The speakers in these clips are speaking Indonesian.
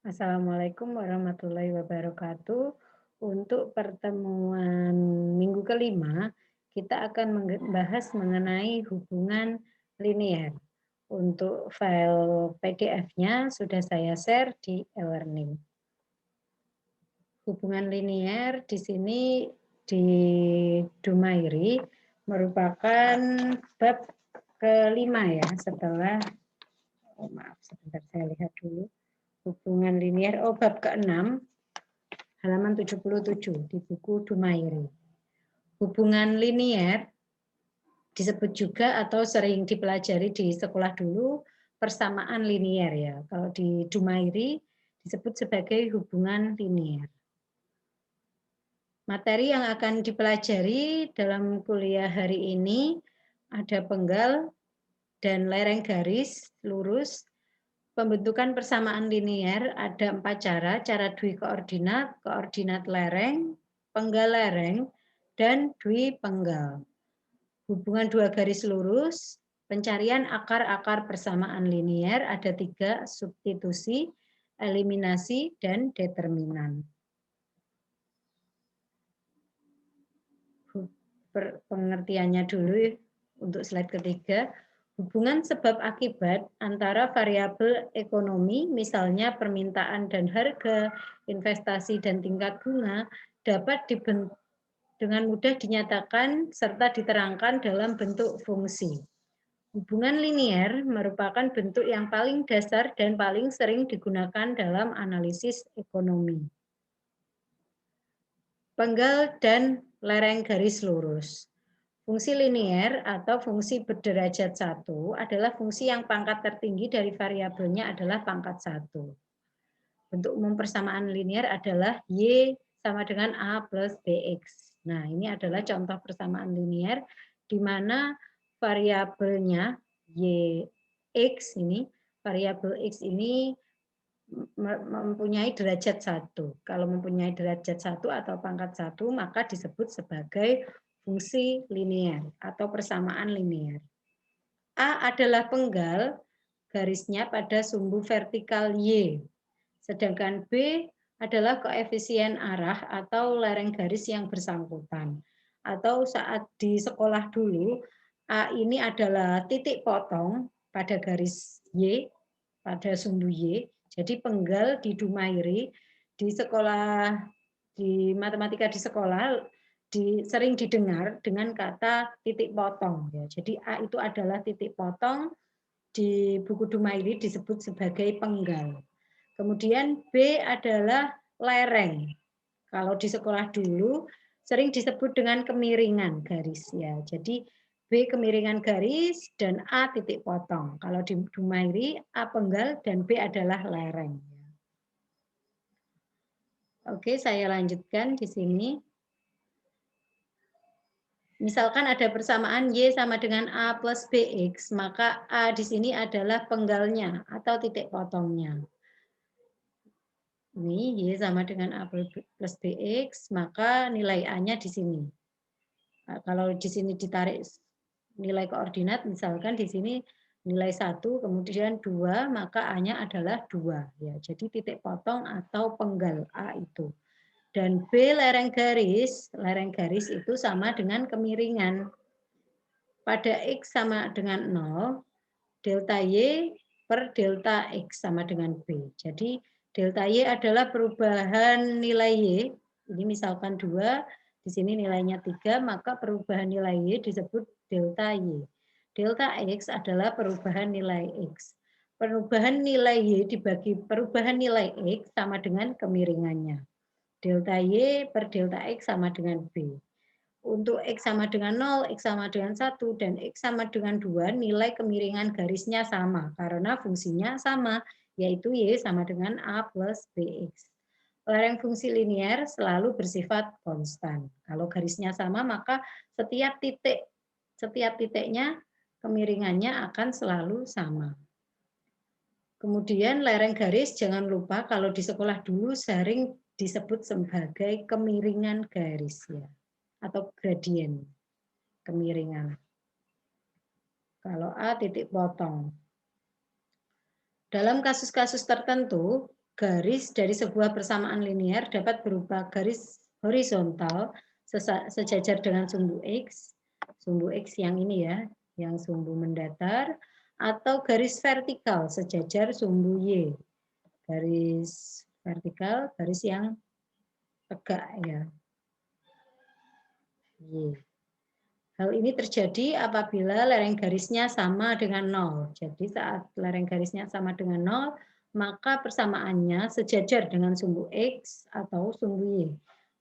Assalamualaikum warahmatullahi wabarakatuh. Untuk pertemuan minggu kelima, kita akan membahas mengenai hubungan linier. Untuk file PDF-nya sudah saya share di e-learning. Hubungan linier di sini di Dumairi merupakan bab kelima ya, setelah maaf sebentar saya lihat dulu. Hubungan linier, bab ke-6, halaman 77 di buku Dumairi. Hubungan linier disebut juga atau sering dipelajari di sekolah dulu persamaan linier ya. Kalau di Dumairi disebut sebagai hubungan linier. Materi yang akan dipelajari dalam kuliah hari ini ada penggal dan lereng garis lurus. Pembentukan persamaan linier ada 4 cara, cara dwi koordinat, koordinat lereng, penggal lereng, dan dwi penggal. Hubungan dua garis lurus, pencarian akar-akar persamaan linier ada 3, substitusi, eliminasi, dan determinan. Pengertiannya dulu untuk slide ketiga. Hubungan sebab akibat antara variabel ekonomi, misalnya permintaan dan harga, investasi dan tingkat bunga, dapat dengan mudah dinyatakan serta diterangkan dalam bentuk fungsi. Hubungan linier merupakan bentuk yang paling dasar dan paling sering digunakan dalam analisis ekonomi. Penggal dan lereng garis lurus. Fungsi linier atau fungsi berderajat 1 adalah fungsi yang pangkat tertinggi dari variabelnya adalah pangkat 1. Bentuk umum persamaan linier adalah Y sama dengan A plus BX. Nah, ini adalah contoh persamaan linier di mana variabelnya YX ini, variabel X ini mempunyai derajat 1. Kalau mempunyai derajat 1 atau pangkat 1, maka disebut sebagai fungsi linier atau persamaan linier. A adalah penggal garisnya pada sumbu vertikal Y. Sedangkan B adalah koefisien arah atau lereng garis yang bersangkutan. Atau saat di sekolah dulu, A ini adalah titik potong pada garis Y, pada sumbu Y. Jadi penggal di Dumairi, di sekolah, di matematika di sekolah, sering didengar dengan kata titik potong. Ya. Jadi A itu adalah titik potong, di buku Dumairi disebut sebagai penggal. Kemudian B adalah lereng. Kalau di sekolah dulu sering disebut dengan kemiringan garis ya. Jadi B kemiringan garis dan A titik potong. Kalau di Dumairi A penggal dan B adalah lereng. Oke, saya lanjutkan di sini. Misalkan ada persamaan Y sama dengan A plus BX, maka A di sini adalah penggalnya atau titik potongnya. Ini Y sama dengan A plus BX, maka nilai A-nya di sini. Nah, kalau di sini ditarik nilai koordinat, misalkan di sini nilai 1, kemudian 2, maka A-nya adalah 2. Ya, jadi titik potong atau penggal A itu. Dan B lereng garis itu sama dengan kemiringan. Pada X sama dengan 0, delta Y per delta X sama dengan B. Jadi delta Y adalah perubahan nilai Y. Ini misalkan 2, di sini nilainya 3, maka perubahan nilai Y disebut delta Y. Delta X adalah perubahan nilai X. Perubahan nilai Y dibagi perubahan nilai X sama dengan kemiringannya. Delta Y per delta X sama dengan B. Untuk X sama dengan 0, X sama dengan 1, dan X sama dengan 2, nilai kemiringan garisnya sama, karena fungsinya sama, yaitu Y sama dengan A plus BX. Lereng fungsi linier selalu bersifat konstan. Kalau garisnya sama, maka setiap titiknya kemiringannya akan selalu sama. Kemudian lereng garis, jangan lupa kalau di sekolah dulu sering disebut sebagai kemiringan garis ya, atau gradien kemiringan. Kalau A titik potong. Dalam kasus-kasus tertentu, garis dari sebuah persamaan linear dapat berupa garis horizontal sejajar dengan sumbu X yang ini ya, yang sumbu mendatar, atau garis vertikal sejajar sumbu Y. Garis vertikal, garis yang tegak ya. Y. Hal ini terjadi apabila lereng garisnya sama dengan 0. Jadi saat lereng garisnya sama dengan 0, maka persamaannya sejajar dengan sumbu X atau sumbu Y.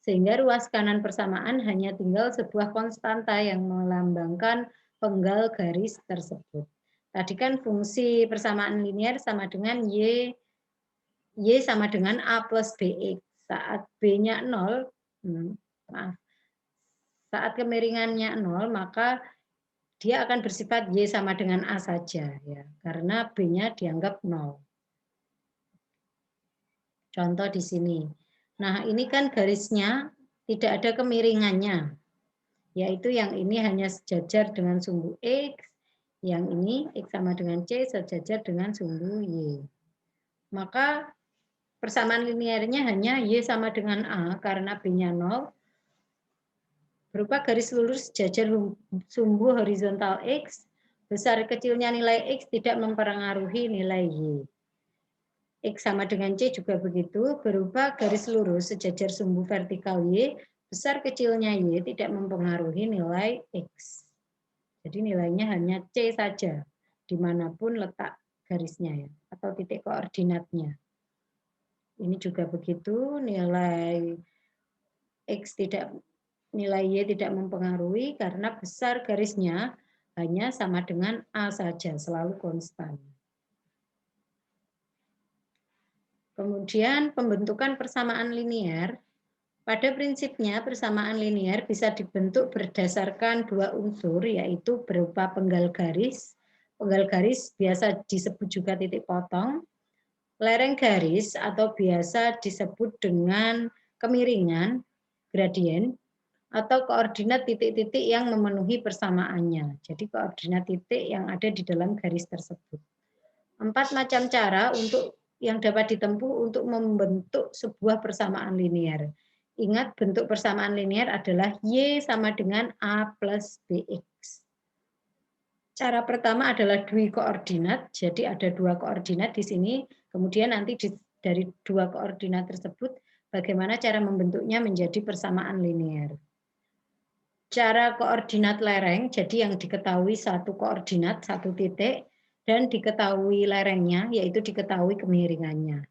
Sehingga ruas kanan persamaan hanya tinggal sebuah konstanta yang melambangkan penggal garis tersebut. Tadi kan fungsi persamaan linear sama dengan Y sama dengan A plus BX. Saat B-nya 0, maaf, saat kemiringannya 0, maka dia akan bersifat Y sama dengan A saja, ya, karena B-nya dianggap 0. Contoh di sini. Nah, ini kan garisnya tidak ada kemiringannya, yaitu yang ini hanya sejajar dengan sumbu X, yang ini X sama dengan C sejajar dengan sumbu Y. Maka persamaan linearnya hanya Y sama dengan A karena B-nya 0, berupa garis lurus sejajar sumbu horizontal X, besar kecilnya nilai X tidak mempengaruhi nilai Y. X sama dengan C juga begitu, berupa garis lurus sejajar sumbu vertikal Y, besar kecilnya Y tidak mempengaruhi nilai X. Jadi nilainya hanya C saja, dimanapun letak garisnya ya, atau titik koordinatnya. Ini juga begitu, nilai X tidak nilai Y tidak mempengaruhi karena besar garisnya hanya sama dengan A saja, selalu konstan. Kemudian pembentukan persamaan linear. Pada prinsipnya persamaan linear bisa dibentuk berdasarkan dua unsur, yaitu berupa penggal garis. Penggal garis biasa disebut juga titik potong. Lereng garis atau biasa disebut dengan kemiringan, gradien, atau koordinat titik-titik yang memenuhi persamaannya. Jadi koordinat titik yang ada di dalam garis tersebut. 4 macam cara yang dapat ditempuh untuk membentuk sebuah persamaan linear. Ingat, bentuk persamaan linear adalah Y sama dengan A plus BX. Cara pertama adalah dui koordinat, jadi ada dua koordinat di sini, kemudian nanti dari dua koordinat tersebut, bagaimana cara membentuknya menjadi persamaan linear. Cara koordinat lereng, jadi yang diketahui satu koordinat, satu titik, dan diketahui lerengnya, yaitu diketahui kemiringannya.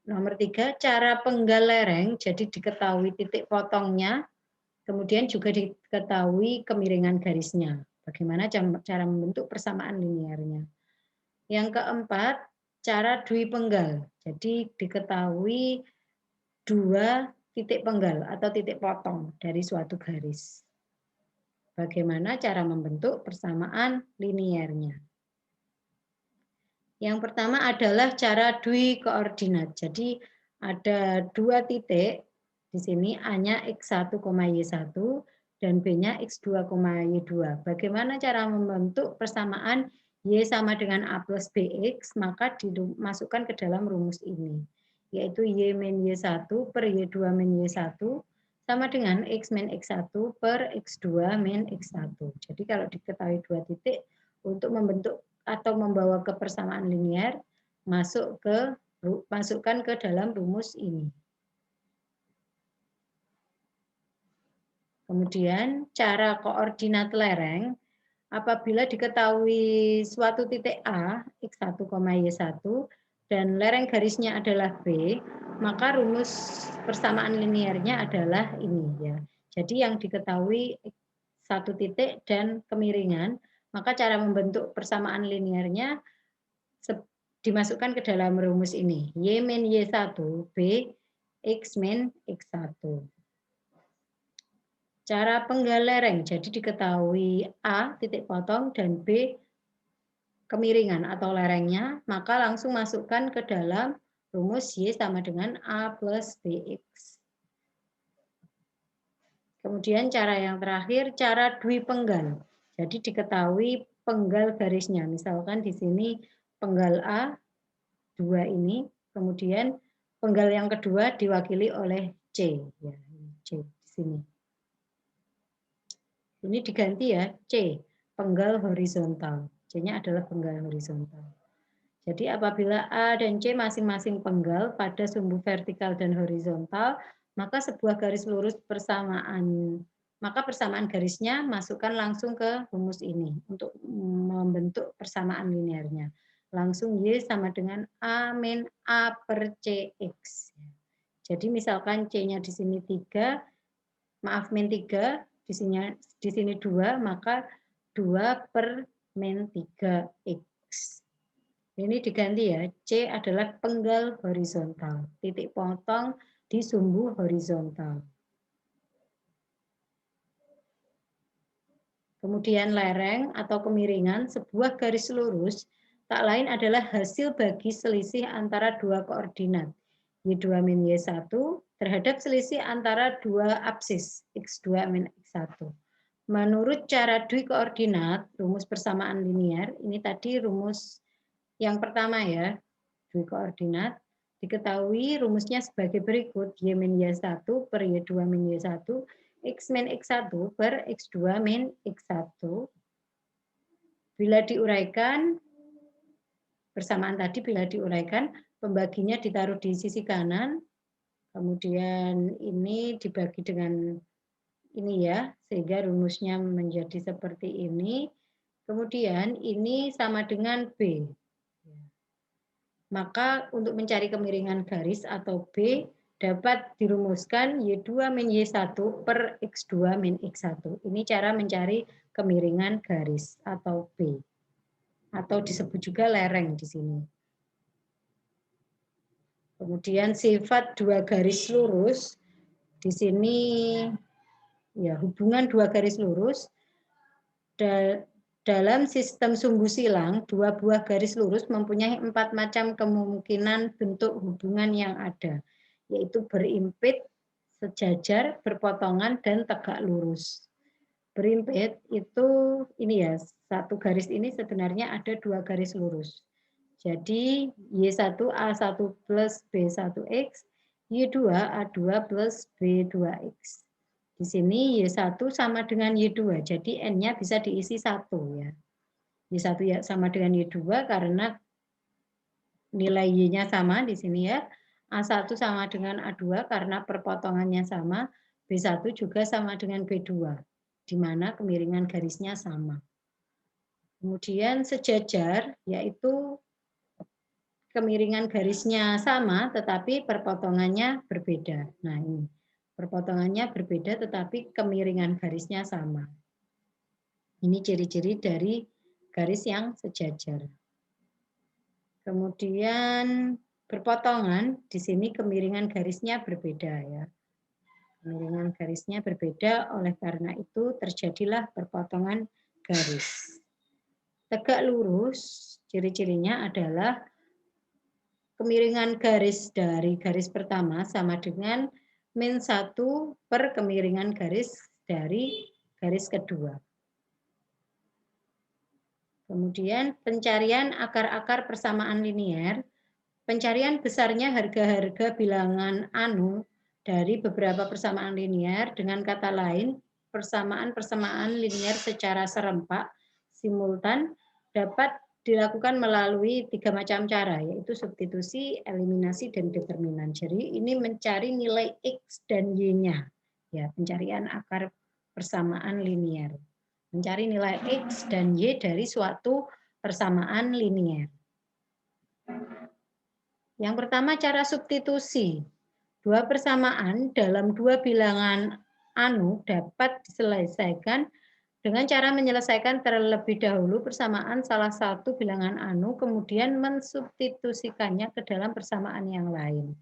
Nomor 3, cara penggal lereng, jadi diketahui titik potongnya, kemudian juga diketahui kemiringan garisnya. Bagaimana cara membentuk persamaan linearnya. Yang keempat, cara dui penggal, jadi diketahui dua titik penggal atau titik potong dari suatu garis. Bagaimana cara membentuk persamaan linearnya. Yang pertama adalah cara dui koordinat. Jadi ada dua titik di sini, A-nya X1, Y1 dan B-nya X2, Y2. Bagaimana cara membentuk persamaan Y sama dengan A plus BX, maka dimasukkan ke dalam rumus ini, yaitu Y min Y1 per Y2 min Y1 sama dengan X min X1 per X2 min X1. Jadi kalau diketahui dua titik, untuk membentuk atau membawa ke persamaan linear, masukkan ke dalam rumus ini. Kemudian cara koordinat lereng, apabila diketahui suatu titik A, X1, Y1, dan lereng garisnya adalah B, maka rumus persamaan linearnya adalah ini ya. Jadi yang diketahui satu titik dan kemiringan, maka cara membentuk persamaan linearnya dimasukkan ke dalam rumus ini. Y min Y1, B, X min X1. Cara penggal lereng, jadi diketahui A, titik potong, dan B, kemiringan atau lerengnya, maka langsung masukkan ke dalam rumus Y sama dengan A plus BX. Kemudian cara yang terakhir, cara dui penggal. Jadi diketahui penggal garisnya. Misalkan di sini penggal A, 2 ini, Kemudian penggal yang kedua diwakili oleh C. Ya, C di sini. Ini diganti ya, C, penggal horizontal. C-nya adalah penggal horizontal. Jadi apabila A dan C masing-masing penggal pada sumbu vertikal dan horizontal, maka sebuah garis lurus persamaan, maka persamaan garisnya masukkan langsung ke rumus ini untuk membentuk persamaan linearnya. Langsung Y sama dengan A min A per CX. Jadi misalkan C-nya di sini 3, maaf min 3, di sini 2, maka 2 per min 3X. Ini diganti ya, C adalah penggal horizontal, titik potong di sumbu horizontal. Kemudian lereng atau kemiringan sebuah garis lurus tak lain adalah hasil bagi selisih antara dua koordinat, Y2 min Y1 terhadap selisih antara dua apsis, X2 min X1. Menurut cara dui koordinat, rumus persamaan linear, ini tadi rumus yang pertama ya, dui koordinat, diketahui rumusnya sebagai berikut, Y min Y1 per Y2 min Y1, X min X1 per X2 min X1. Bila diuraikan, persamaan tadi bila diuraikan, pembaginya ditaruh di sisi kanan, kemudian ini dibagi dengan ini ya, sehingga rumusnya menjadi seperti ini. Kemudian ini sama dengan B. Maka untuk mencari kemiringan garis atau B dapat dirumuskan Y2 min Y1 per X2 min X1. Ini cara mencari kemiringan garis atau B. Atau disebut juga lereng di sini. Kemudian sifat dua garis lurus, di sini ya hubungan dua garis lurus dalam sistem sumbu silang, dua buah garis lurus mempunyai 4 macam kemungkinan bentuk hubungan yang ada, yaitu berimpit, sejajar, berpotongan, dan tegak lurus. Berimpit itu ini ya, satu garis ini sebenarnya ada dua garis lurus. Jadi Y1A1 plus B1X, Y2A2 plus B2X. Di sini Y1 sama dengan Y2, jadi N-nya bisa diisi 1 ya. Y1 ya sama dengan Y2 karena nilai Y-nya sama di sini ya. A1 sama dengan A2 karena perpotongannya sama. B1 juga sama dengan B2, di mana kemiringan garisnya sama. Kemudian sejajar, yaitu kemiringan garisnya sama, tetapi perpotongannya berbeda. Nah ini. Perpotongannya berbeda tetapi kemiringan garisnya sama. Ini ciri-ciri dari garis yang sejajar. Kemudian berpotongan, di sini kemiringan garisnya berbeda ya. Kemiringan garisnya berbeda, oleh karena itu terjadilah perpotongan garis. Tegak lurus, ciri-cirinya adalah kemiringan garis dari garis pertama sama dengan min 1 per kemiringan garis dari garis kedua. Kemudian pencarian akar-akar persamaan linear, pencarian besarnya harga-harga bilangan anu dari beberapa persamaan linear, dengan kata lain, persamaan-persamaan linear secara serempak, simultan, dapat dilakukan melalui 3 macam cara, yaitu substitusi, eliminasi, dan determinan. Jadi ini mencari nilai X dan Y-nya, ya, pencarian akar persamaan linear. Mencari nilai X dan Y dari suatu persamaan linear. Yang pertama cara substitusi. Dua persamaan dalam dua bilangan anu dapat diselesaikan dengan cara menyelesaikan terlebih dahulu persamaan salah satu bilangan anu, kemudian mensubstitusikannya ke dalam persamaan yang lain.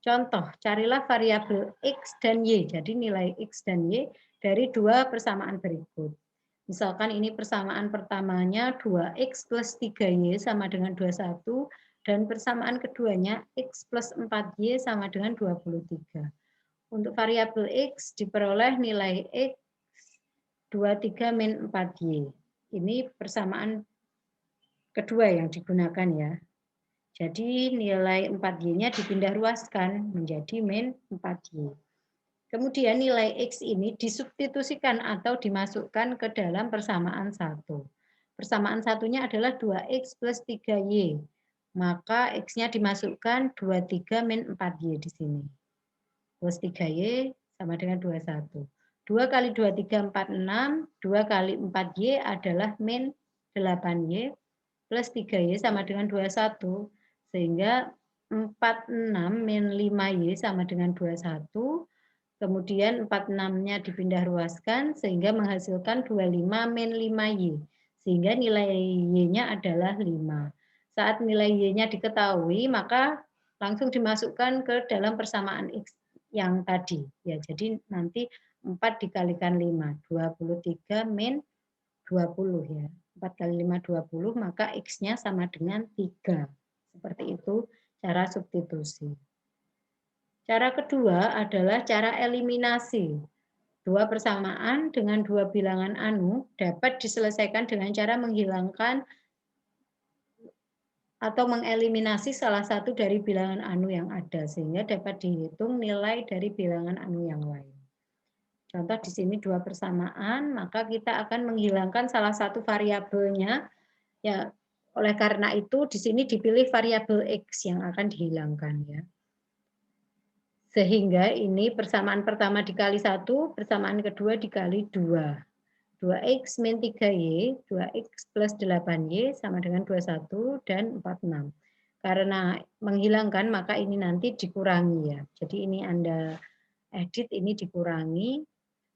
Contoh, carilah variabel X dan Y, jadi nilai X dan Y dari dua persamaan berikut. Misalkan ini persamaan pertamanya 2X plus 3Y sama dengan 21, dan persamaan keduanya X plus 4Y sama dengan 23. Untuk variabel X diperoleh nilai X 23 min 4Y. Ini persamaan kedua yang digunakan ya. Jadi nilai 4Y-nya dipindah ruaskan menjadi min 4Y. Kemudian nilai X ini disubstitusikan atau dimasukkan ke dalam persamaan 1. Persamaan satunya adalah 2X plus 3Y. Maka X-nya dimasukkan 23 min 4Y di sini. Plus 3Y sama dengan 21. 2 kali 2, 3, 4, 6. 2 kali 4Y adalah min 8Y. Plus 3Y sama dengan 21. Sehingga 46 min 5Y sama dengan 21. Kemudian 46-nya dipindah ruaskan sehingga menghasilkan 25 min 5Y. Sehingga nilai Y-nya adalah 5. Saat nilai Y-nya diketahui, maka langsung dimasukkan ke dalam persamaan X yang tadi. Ya, jadi nanti 4 dikalikan 5, 23 min 20 ya. 4 kali 5, 20, maka X-nya sama dengan 3. Seperti itu cara substitusi. Cara kedua adalah cara eliminasi. Dua persamaan dengan dua bilangan anu dapat diselesaikan dengan cara menghilangkan atau mengeliminasi salah satu dari bilangan anu yang ada, sehingga dapat dihitung nilai dari bilangan anu yang lain. Contoh di sini dua persamaan, maka kita akan menghilangkan salah satu variabelnya. Ya, oleh karena itu di sini dipilih variabel X yang akan dihilangkan ya. Sehingga ini persamaan pertama dikali 1, persamaan kedua dikali 2. 2X min 3Y, 2X plus 8Y sama dengan 21 dan 46. Karena menghilangkan maka ini nanti dikurangi ya. Jadi ini Anda edit, ini dikurangi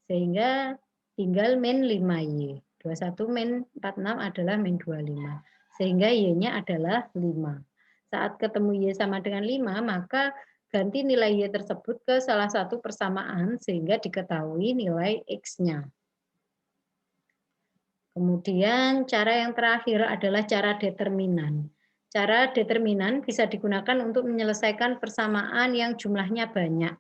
sehingga tinggal min 5Y. 21 min 46 adalah min 25. Sehingga Y-nya adalah 5. Saat ketemu Y sama dengan 5, maka ganti nilai Y tersebut ke salah satu persamaan sehingga diketahui nilai X-nya. Kemudian cara yang terakhir adalah cara determinan. Cara determinan bisa digunakan untuk menyelesaikan persamaan yang jumlahnya banyak.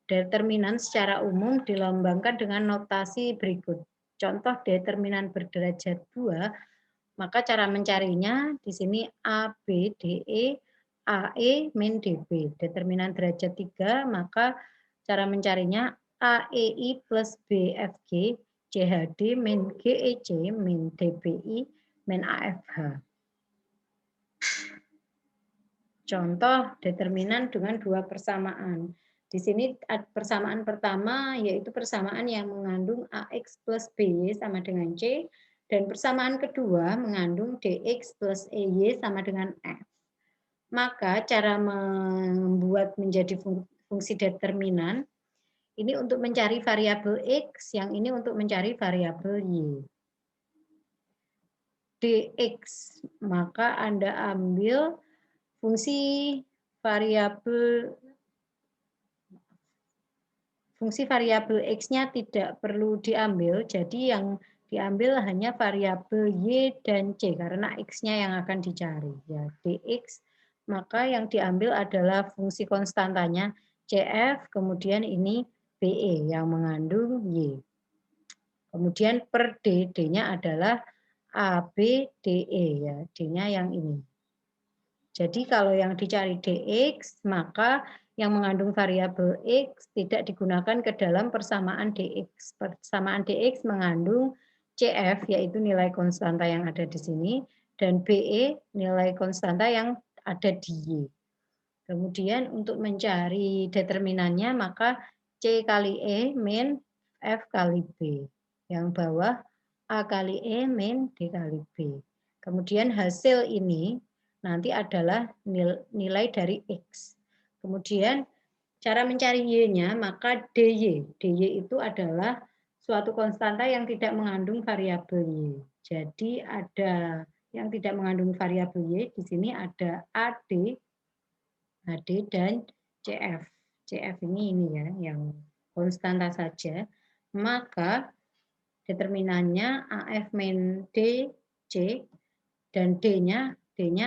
Determinan secara umum dilambangkan dengan notasi berikut. Contoh determinan berderajat 2, maka cara mencarinya di sini A, B, D, E, AE min DB. Determinan derajat 3, maka cara mencarinya AEI plus BFG, CHD min GEC min DBI min AFH. Contoh determinan dengan dua persamaan. Di sini persamaan pertama yaitu persamaan yang mengandung AX plus BY sama dengan C, dan persamaan kedua mengandung DX plus EY sama dengan F. Maka cara membuat menjadi fungsi determinan, ini untuk mencari variabel X, yang ini untuk mencari variabel Y. DX, maka Anda ambil fungsi variabel X-nya tidak perlu diambil, jadi yang diambil hanya variabel Y dan C, karena X-nya yang akan dicari. Ya, DX, maka yang diambil adalah fungsi konstantanya CF, kemudian ini BE yang mengandung Y. Kemudian per D, D-nya adalah ABDE, ya, D-nya yang ini. Jadi kalau yang dicari DX, maka yang mengandung variabel X tidak digunakan ke dalam persamaan DX. Persamaan DX mengandung CF, yaitu nilai konstanta yang ada di sini, dan BE, nilai konstanta yang ada di Y. Kemudian untuk mencari determinannya, maka C kali E min F kali B. Yang bawah A kali E min D kali B. Kemudian hasil ini nanti adalah nilai dari X. Kemudian cara mencari Y-nya, maka DY. DY itu adalah suatu konstanta yang tidak mengandung variabel Y. Jadi ada yang tidak mengandung variabel Y, di sini ada AD, AD dan CF. CF ini ya, yang konstanta saja. Maka determinannya AF min D, C, dan D-nya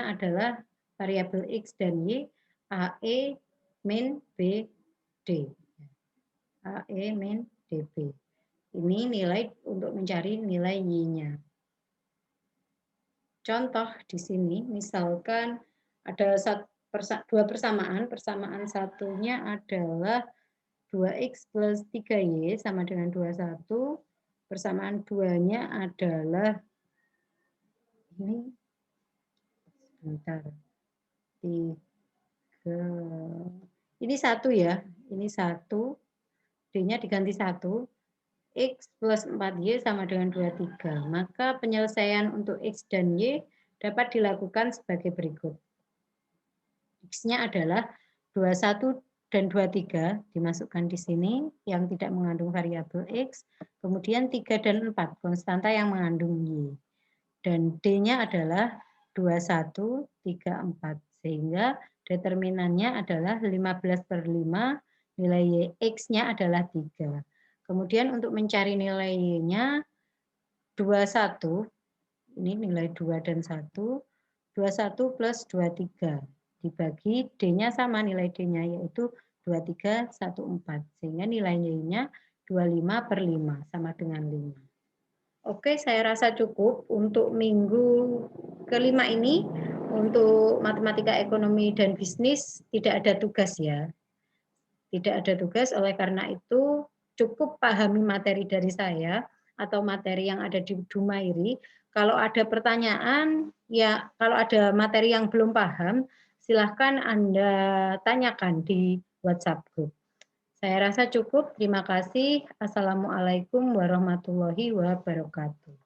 adalah variabel X dan Y, AE min B, D. AE min DB. Ini nilai untuk mencari nilai Y-nya. Contoh di sini, misalkan Ada dua persamaan. Persamaan satunya adalah 2x plus 3y sama dengan 21. Persamaan duanya adalah ini, sebentar, 3. Ini 1 ya, ini 1, D-nya diganti 1, X plus 4Y sama dengan 23. Maka penyelesaian untuk X dan Y dapat dilakukan sebagai berikut. X-nya adalah 21 dan 23 dimasukkan di sini yang tidak mengandung variabel X. Kemudian 3 dan 4 konstanta yang mengandung Y. Dan D-nya adalah 21, 3, 4. Sehingga determinannya adalah 15/5, nilai X-nya adalah 3. Kemudian untuk mencari nilai Y-nya 21, ini nilai 2 dan 1, 21 plus 23. Dibagi D-nya sama nilai D-nya yaitu 23, 14. Sehingga nilai Y-nya 25/5 sama dengan 5. Oke, saya rasa cukup untuk minggu kelima ini. Untuk matematika ekonomi dan bisnis tidak ada tugas ya. Tidak ada tugas, oleh karena itu cukup pahami materi dari saya atau materi yang ada di Dumairi. Kalau ada pertanyaan, ya kalau ada materi yang belum paham, silahkan Anda tanyakan di WhatsApp group. Saya rasa cukup. Terima kasih. Assalamualaikum warahmatullahi wabarakatuh.